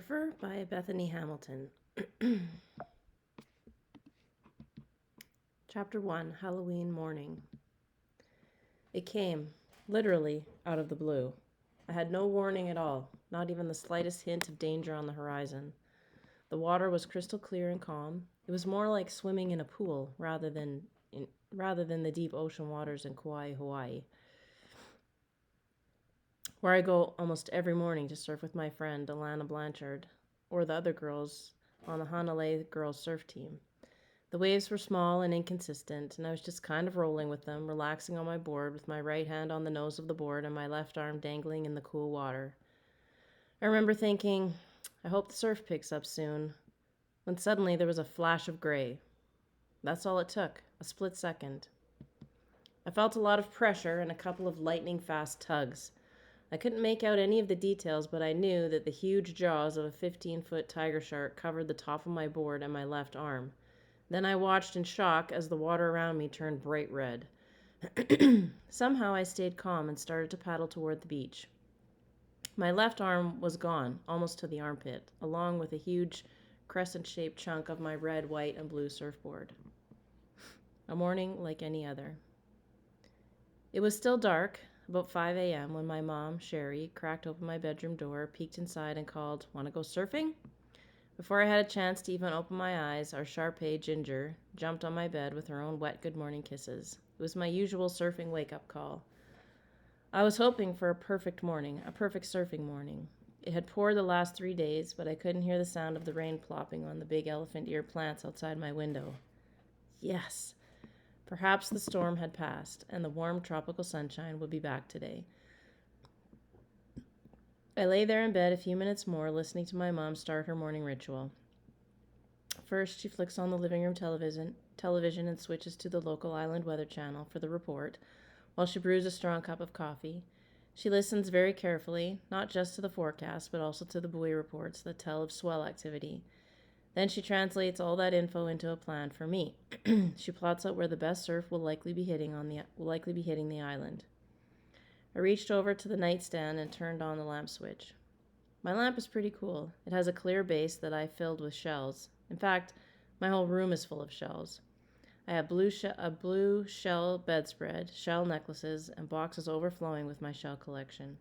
Surfer by Bethany Hamilton. Chapter 1, Halloween Morning. It came, literally, out of the blue. I had no warning at all, not even the slightest hint of danger on the horizon. The water was crystal clear and calm. It was more like swimming in a pool rather than the deep ocean waters in Kauai, Hawaii, where I go almost every morning to surf with my friend Alana Blanchard, or the other girls on the Hanalei girls surf team. The waves were small and inconsistent, and I was just kind of rolling with them, relaxing on my board with my right hand on the nose of the board and my left arm dangling in the cool water. I remember thinking, I hope the surf picks up soon, when suddenly there was a flash of gray. That's all it took, a split second. I felt a lot of pressure and a couple of lightning-fast tugs. I couldn't make out any of the details, but I knew that the huge jaws of a 15-foot tiger shark covered the top of my board and my left arm. Then I watched in shock as the water around me turned bright red. Somehow I stayed calm and started to paddle toward the beach. My left arm was gone, almost to the armpit, along with a huge crescent-shaped chunk of my red, white, and blue surfboard. A morning like any other. It was still dark, about 5 a.m., when my mom, Sherry, cracked open my bedroom door, peeked inside, and called, "Want to go surfing?" Before I had a chance to even open my eyes, our Shar-Pei Ginger jumped on my bed with her own wet good morning kisses. It was my usual surfing wake-up call. I was hoping for a perfect morning, a perfect surfing morning. It had poured the last 3 days, but I couldn't hear the sound of the rain plopping on the big elephant ear plants outside my window. Yes! Perhaps the storm had passed, and the warm tropical sunshine would be back today. I lay there in bed a few minutes more, listening to my mom start her morning ritual. First, she flicks on the living room television and switches to the local island weather channel for the report, while she brews a strong cup of coffee. She listens very carefully, not just to the forecast, but also to the buoy reports that tell of swell activity. Then she translates all that info into a plan for me. She plots out where the best surf will likely be hitting the island. I reached over to the nightstand and turned on the lamp switch. My lamp is pretty cool. It has a clear base that I filled with shells. In fact, my whole room is full of shells. I have a blue shell bedspread, shell necklaces, and boxes overflowing with my shell collection.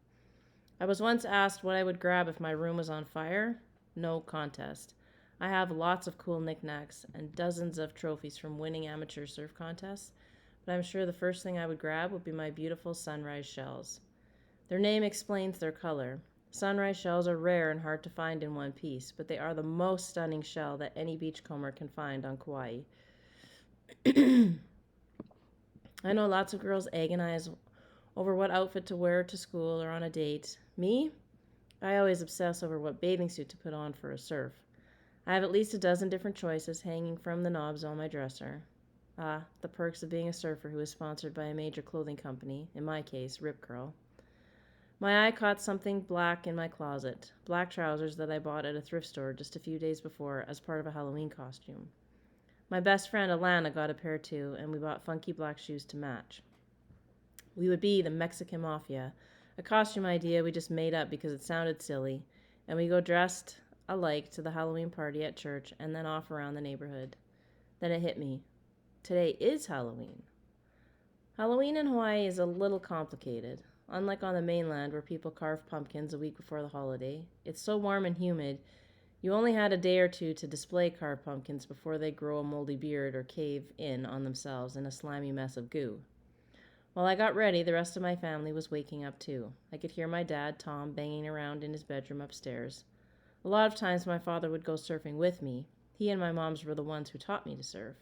I was once asked what I would grab if my room was on fire. No contest. I have lots of cool knickknacks and dozens of trophies from winning amateur surf contests, but I'm sure the first thing I would grab would be my beautiful sunrise shells. Their name explains their color. Sunrise shells are rare and hard to find in one piece, but they are the most stunning shell that any beachcomber can find on Kauai. I know lots of girls agonize over what outfit to wear to school or on a date. Me? I always obsess over what bathing suit to put on for a surf. I have at least a dozen different choices hanging from the knobs on my dresser. Ah, the perks of being a surfer who is sponsored by a major clothing company, in my case, Rip Curl. My eye caught something black in my closet, black trousers that I bought at a thrift store just a few days before as part of a Halloween costume. My best friend Alana got a pair too, and we bought funky black shoes to match. We would be the Mexican Mafia, a costume idea we just made up because it sounded silly, and we go dressed alike to the Halloween party at church and then off around the neighborhood. Then it hit me. Today is Halloween. Halloween in Hawaii is a little complicated. Unlike on the mainland where people carve pumpkins a week before the holiday, it's so warm and humid, you only had a day or two to display carved pumpkins before they grow a moldy beard or cave in on themselves in a slimy mess of goo. While I got ready, the rest of my family was waking up too. I could hear my dad, Tom, banging around in his bedroom upstairs. A lot of times my father would go surfing with me. He and my moms were the ones who taught me to surf.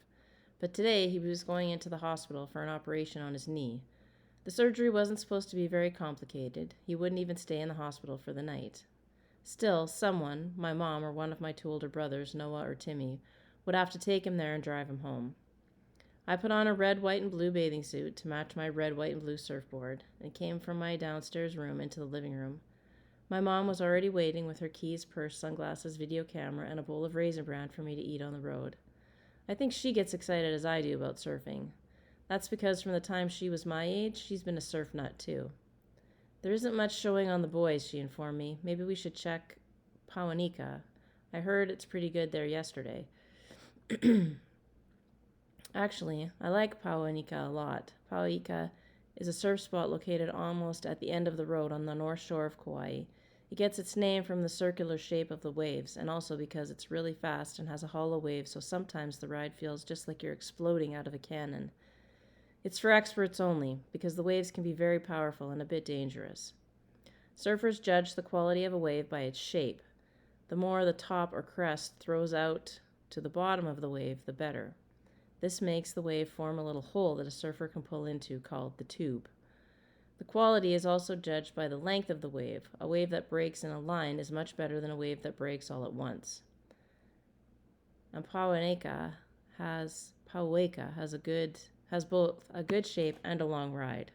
But today he was going into the hospital for an operation on his knee. The surgery wasn't supposed to be very complicated. He wouldn't even stay in the hospital for the night. Still, someone, my mom or one of my two older brothers, Noah or Timmy, would have to take him there and drive him home. I put on a red, white, and blue bathing suit to match my red, white, and blue surfboard and came from my downstairs room into the living room. My mom was already waiting with her keys, purse, sunglasses, video camera, and a bowl of Raisin Bran for me to eat on the road. I think she gets excited as I do about surfing. That's because from the time she was my age, she's been a surf nut too. There isn't much showing on the boys, she informed me. Maybe we should check Pauanika. I heard it's pretty good there yesterday. Actually, I like Pauanika a lot. Pauanika is a surf spot located almost at the end of the road on the north shore of Kauai. It gets its name from the circular shape of the waves, and also because it's really fast and has a hollow wave, so sometimes the ride feels just like you're exploding out of a cannon. It's for experts only, because the waves can be very powerful and a bit dangerous. Surfers judge the quality of a wave by its shape. The more the top or crest throws out to the bottom of the wave, the better. This makes the wave form a little hole that a surfer can pull into, called the tube. The quality is also judged by the length of the wave. A wave that breaks in a line is much better than a wave that breaks all at once. And Pauaika has both a good shape and a long ride.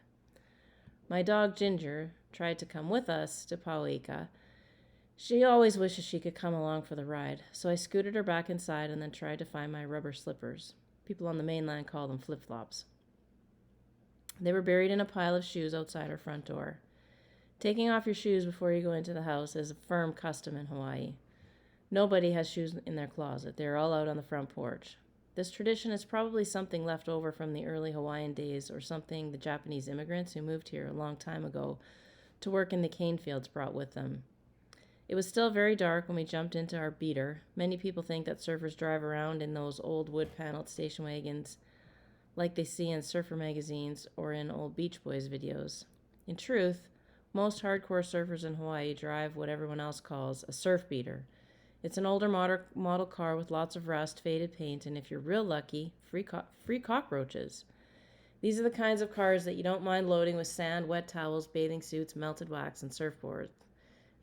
My dog Ginger tried to come with us to Pauaika. She always wishes she could come along for the ride, so I scooted her back inside and then tried to find my rubber slippers. People on the mainland call them flip-flops. They were buried in a pile of shoes outside our front door. Taking off your shoes before you go into the house is a firm custom in Hawaii. Nobody has shoes in their closet. They are all out on the front porch. This tradition is probably something left over from the early Hawaiian days or something the Japanese immigrants who moved here a long time ago to work in the cane fields brought with them. It was still very dark when we jumped into our beater. Many people think that surfers drive around in those old wood-paneled station wagons like they see in surfer magazines or in old Beach Boys videos. In truth, most hardcore surfers in Hawaii drive what everyone else calls a surf beater. It's an older model car with lots of rust, faded paint, and if you're real lucky, free cockroaches. These are the kinds of cars that you don't mind loading with sand, wet towels, bathing suits, melted wax, and surfboards.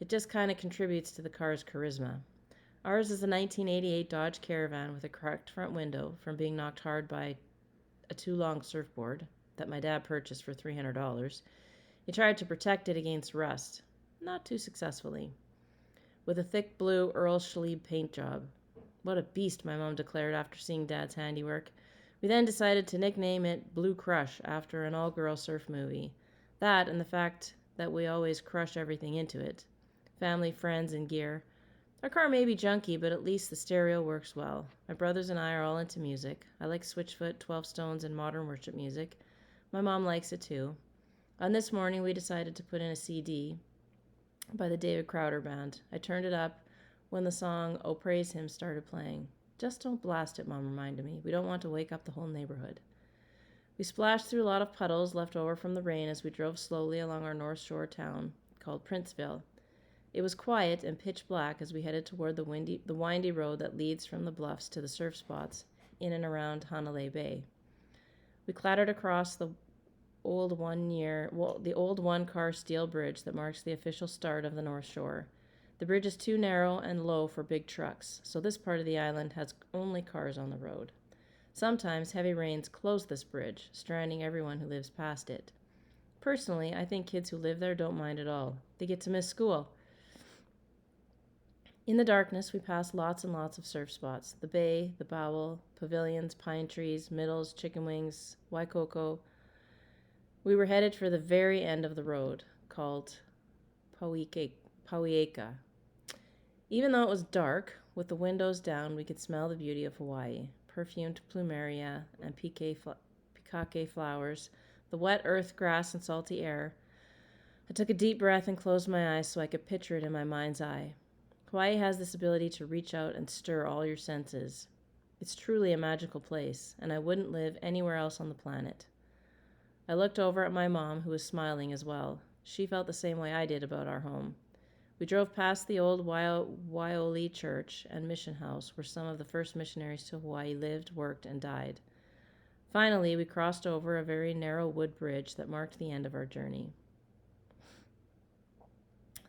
It just kind of contributes to the car's charisma. Ours is a 1988 Dodge Caravan with a cracked front window from being knocked hard by a too-long surfboard that my dad purchased for $300. He tried to protect it against rust, not too successfully, with a thick blue Earl Schlebe paint job. What a beast, my mom declared after seeing Dad's handiwork. We then decided to nickname it Blue Crush after an all-girl surf movie. That and the fact that we always crush everything into it. Family, friends, and gear. Our car may be junky, but at least the stereo works well. My brothers and I are all into music. I like Switchfoot, 12 Stones, and modern worship music. My mom likes it too. On this morning, we decided to put in a CD by the David Crowder Band. I turned it up when the song "Oh Praise Him" started playing. Just don't blast it, Mom reminded me. We don't want to wake up the whole neighborhood. We splashed through a lot of puddles left over from the rain as we drove slowly along our North Shore town called Princeville. It was quiet and pitch black as we headed toward the windy road that leads from the bluffs to the surf spots in and around Hanalei Bay. We clattered across the old one-car steel bridge that marks the official start of the North Shore. The bridge is too narrow and low for big trucks, so this part of the island has only cars on the road. Sometimes heavy rains close this bridge, stranding everyone who lives past it. Personally, I think kids who live there don't mind at all. They get to miss school. In the darkness, we passed lots and lots of surf spots. The bay, the bowel, pavilions, pine trees, middles, chicken wings, waikoko. We were headed for the very end of the road, called Pauaika. Even though it was dark, with the windows down, we could smell the beauty of Hawaii. Perfumed plumeria and pikake flowers, the wet earth, grass, and salty air. I took a deep breath and closed my eyes so I could picture it in my mind's eye. Hawaii has this ability to reach out and stir all your senses. It's truly a magical place, and I wouldn't live anywhere else on the planet. I looked over at my mom, who was smiling as well. She felt the same way I did about our home. We drove past the old Waioli Church and Mission House, where some of the first missionaries to Hawaii lived, worked, and died. Finally, we crossed over a very narrow wood bridge that marked the end of our journey.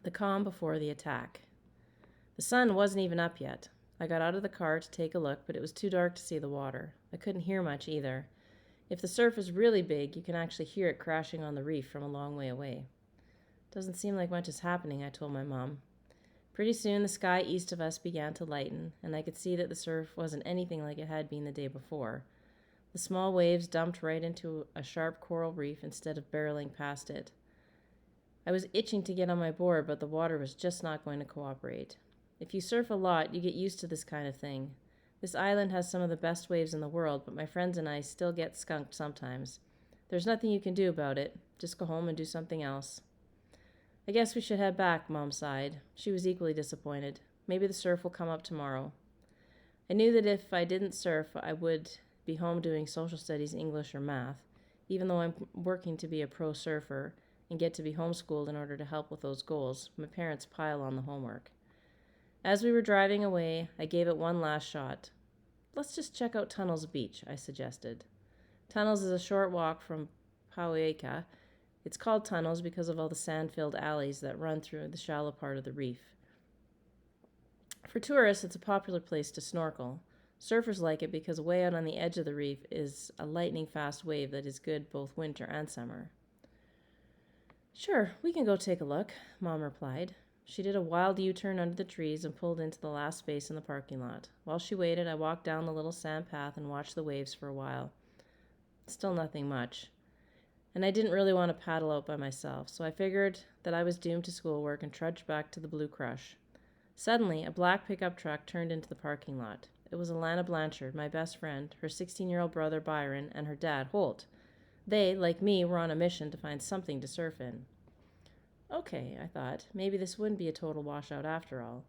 The calm before the attack. The sun wasn't even up yet. I got out of the car to take a look, but it was too dark to see the water. I couldn't hear much either. If the surf is really big, you can actually hear it crashing on the reef from a long way away. Doesn't seem like much is happening, I told my mom. Pretty soon, the sky east of us began to lighten, and I could see that the surf wasn't anything like it had been the day before. The small waves dumped right into a sharp coral reef instead of barreling past it. I was itching to get on my board, but the water was just not going to cooperate. If you surf a lot, you get used to this kind of thing. This island has some of the best waves in the world, but my friends and I still get skunked sometimes. There's nothing you can do about it. Just go home and do something else. I guess we should head back, Mom sighed. She was equally disappointed. Maybe the surf will come up tomorrow. I knew that if I didn't surf, I would be home doing social studies, English, or math, even though I'm working to be a pro surfer and get to be homeschooled in order to help with those goals. My parents pile on the homework. As we were driving away, I gave it one last shot. Let's just check out Tunnels Beach, I suggested. Tunnels is a short walk from Pauiaka. It's called Tunnels because of all the sand-filled alleys that run through the shallow part of the reef. For tourists, it's a popular place to snorkel. Surfers like it because way out on the edge of the reef is a lightning-fast wave that is good both winter and summer. Sure, we can go take a look, Mom replied. She did a wild U-turn under the trees and pulled into the last space in the parking lot. While she waited, I walked down the little sand path and watched the waves for a while. Still nothing much. And I didn't really want to paddle out by myself, so I figured that I was doomed to schoolwork and trudged back to the Blue Crush. Suddenly, a black pickup truck turned into the parking lot. It was Alana Blanchard, my best friend, her 16-year-old brother Byron, and her dad, Holt. They, like me, were on a mission to find something to surf in. Okay, I thought, maybe this wouldn't be a total washout after all.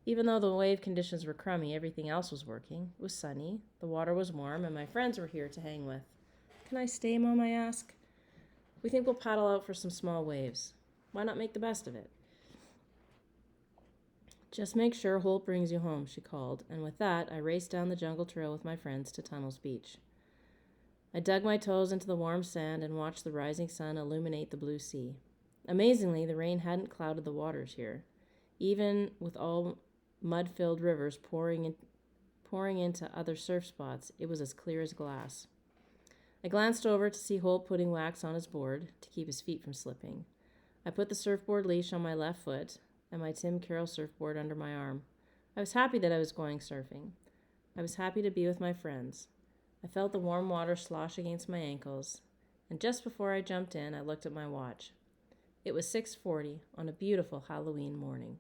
Even though the wave conditions were crummy, everything else was working. It was sunny, the water was warm, and my friends were here to hang with. Can I stay, Mom, I ask? We think we'll paddle out for some small waves. Why not make the best of it? Just make sure Holt brings you home, she called, and with that, I raced down the jungle trail with my friends to Tunnels Beach. I dug my toes into the warm sand and watched the rising sun illuminate the blue sea. Amazingly, the rain hadn't clouded the waters here. Even with all mud-filled rivers pouring into other surf spots, it was as clear as glass. I glanced over to see Holt putting wax on his board to keep his feet from slipping. I put the surfboard leash on my left foot and my Tim Carroll surfboard under my arm. I was happy that I was going surfing. I was happy to be with my friends. I felt the warm water slosh against my ankles, and just before I jumped in, I looked at my watch. It was 6:40 on a beautiful Halloween morning.